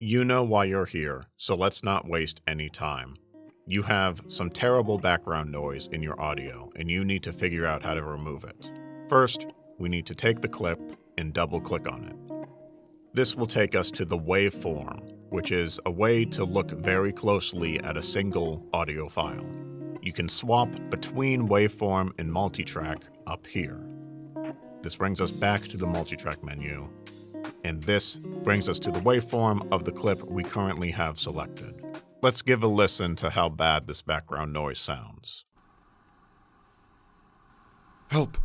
You know why you're here, so let's not waste any time. You have some terrible background noise in your audio, and you need to figure out how to remove it. First, we need to take the clip and double-click on it. This will take us to the waveform, which is a way to look very closely at a single audio file. You can swap between waveform and multitrack up here. This brings us back to the multitrack menu, and this brings us to the waveform of the clip we currently have selected. Let's give a listen to how bad this background noise sounds. Help!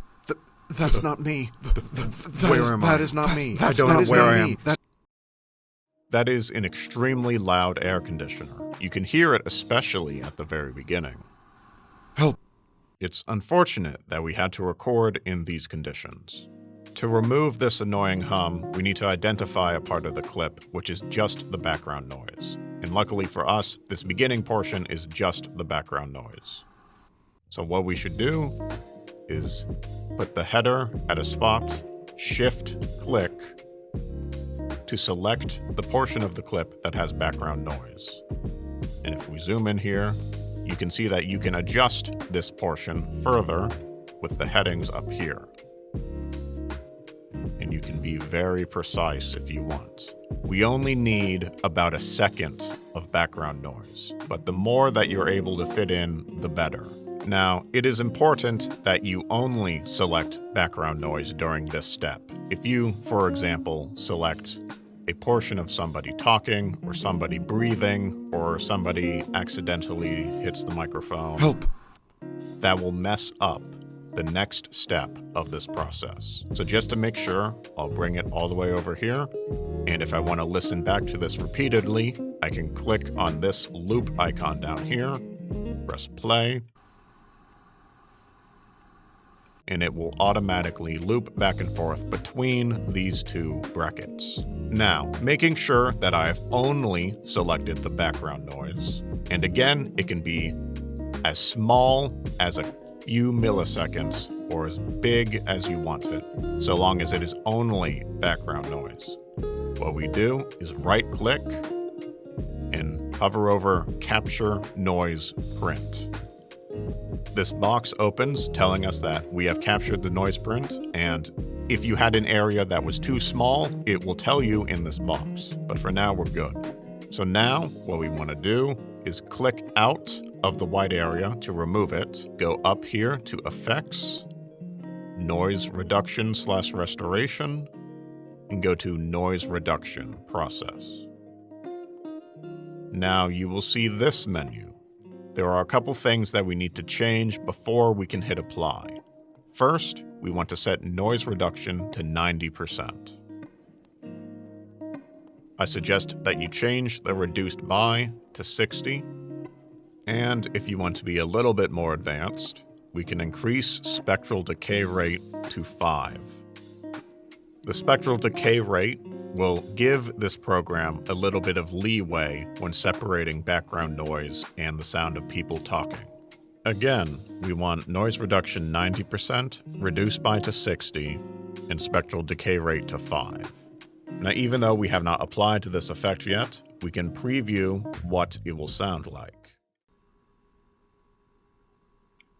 That's not me. That is not me. I don't know where I am. That is an extremely loud air conditioner. You can hear it especially at the very beginning. Help! It's unfortunate that we had to record in these conditions. To remove this annoying hum, we need to identify a part of the clip, which is just the background noise. And luckily for us, this beginning portion is just the background noise. So what we should do is put the header at a spot, shift-click to select the portion of the clip that has background noise. And if we zoom in here, you can see that you can adjust this portion further with the headings up here. And you can be very precise if you want. We only need about a second of background noise, but the more that you're able to fit in, the better. Now, it is important that you only select background noise during this step. If you, for example, select a portion of somebody talking, or somebody breathing, or somebody accidentally hits the microphone, Help! that will mess up the next step of this process. So just to make sure, I'll bring it all the way over here. And if I want to listen back to this repeatedly, I can click on this loop icon down here, press play, and it will automatically loop back and forth between these two brackets. Now, making sure that I've only selected the background noise, and again, it can be as small as a few milliseconds or as big as you want it, so long as it is only background noise. What we do is right-click and hover over Capture Noise Print. This box opens telling us that we have captured the noise print, and if you had an area that was too small, it will tell you in this box. But for now, we're good. So now, what we want to do is click out of the white area to remove it, go up here to Effects, Noise Reduction/Restoration, and go to Noise Reduction Process. Now you will see this menu. There are a couple things that we need to change before we can hit apply. First, we want to set noise reduction to 90%. I suggest that you change the reduced by to 60. And if you want to be a little bit more advanced, we can increase spectral decay rate to 5. The spectral decay rate will give this program a little bit of leeway when separating background noise and the sound of people talking. Again, we want noise reduction 90%, reduce by to 60, and spectral decay rate to 5. Now, even though we have not applied to this effect yet, we can preview what it will sound like.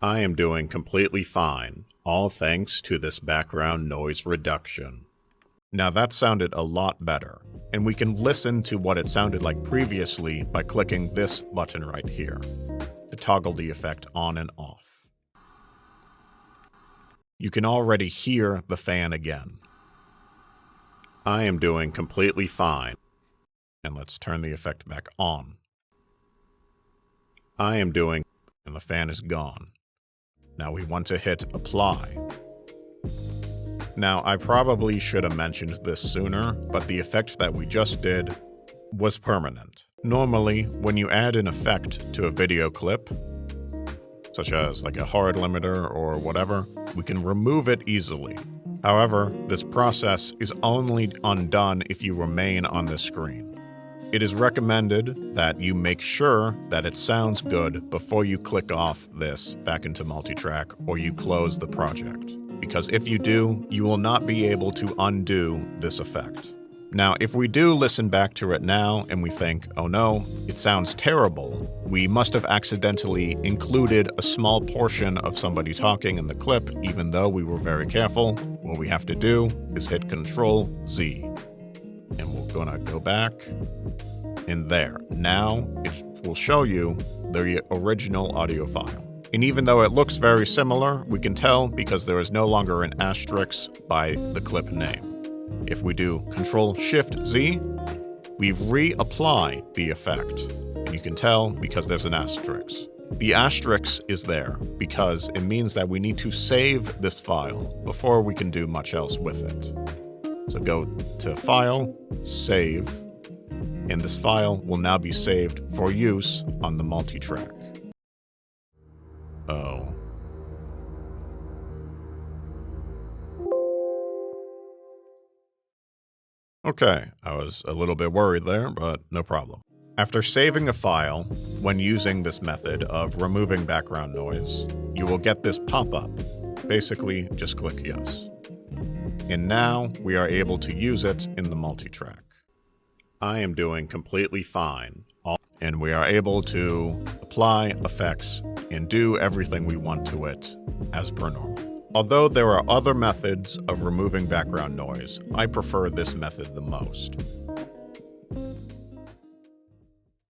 I am doing completely fine, all thanks to this background noise reduction. Now that sounded a lot better, and we can listen to what it sounded like previously by clicking this button right here to toggle the effect on and off. You can already hear the fan again. I am doing completely fine, and let's turn the effect back on. I am doing, and the fan is gone. Now we want to hit apply. Now, I probably should have mentioned this sooner, but the effect that we just did was permanent. Normally, when you add an effect to a video clip, such as like a hard limiter or whatever, we can remove it easily. However, this process is only undone if you remain on the screen. It is recommended that you make sure that it sounds good before you click off this back into multitrack or you close the project. Because if you do, you will not be able to undo this effect. Now, if we do listen back to it now and we think, oh no, it sounds terrible, we must have accidentally included a small portion of somebody talking in the clip, even though we were very careful. What we have to do is hit Control Z. And we're gonna go back in there. Now it will show you the original audio file. And even though it looks very similar, we can tell because there is no longer an asterisk by the clip name. If we do Control-Shift-Z, we reapply the effect. And you can tell because there's an asterisk. The asterisk is there because it means that we need to save this file before we can do much else with it. So go to File, Save, and this file will now be saved for use on the multi-track. Oh. Okay, I was a little bit worried there, but no problem. After saving a file, when using this method of removing background noise, you will get this pop-up. Basically, just click Yes. And now we are able to use it in the multi-track. I am doing completely fine, and we are able to apply effects and do everything we want to it as per normal. Although there are other methods of removing background noise, I prefer this method the most.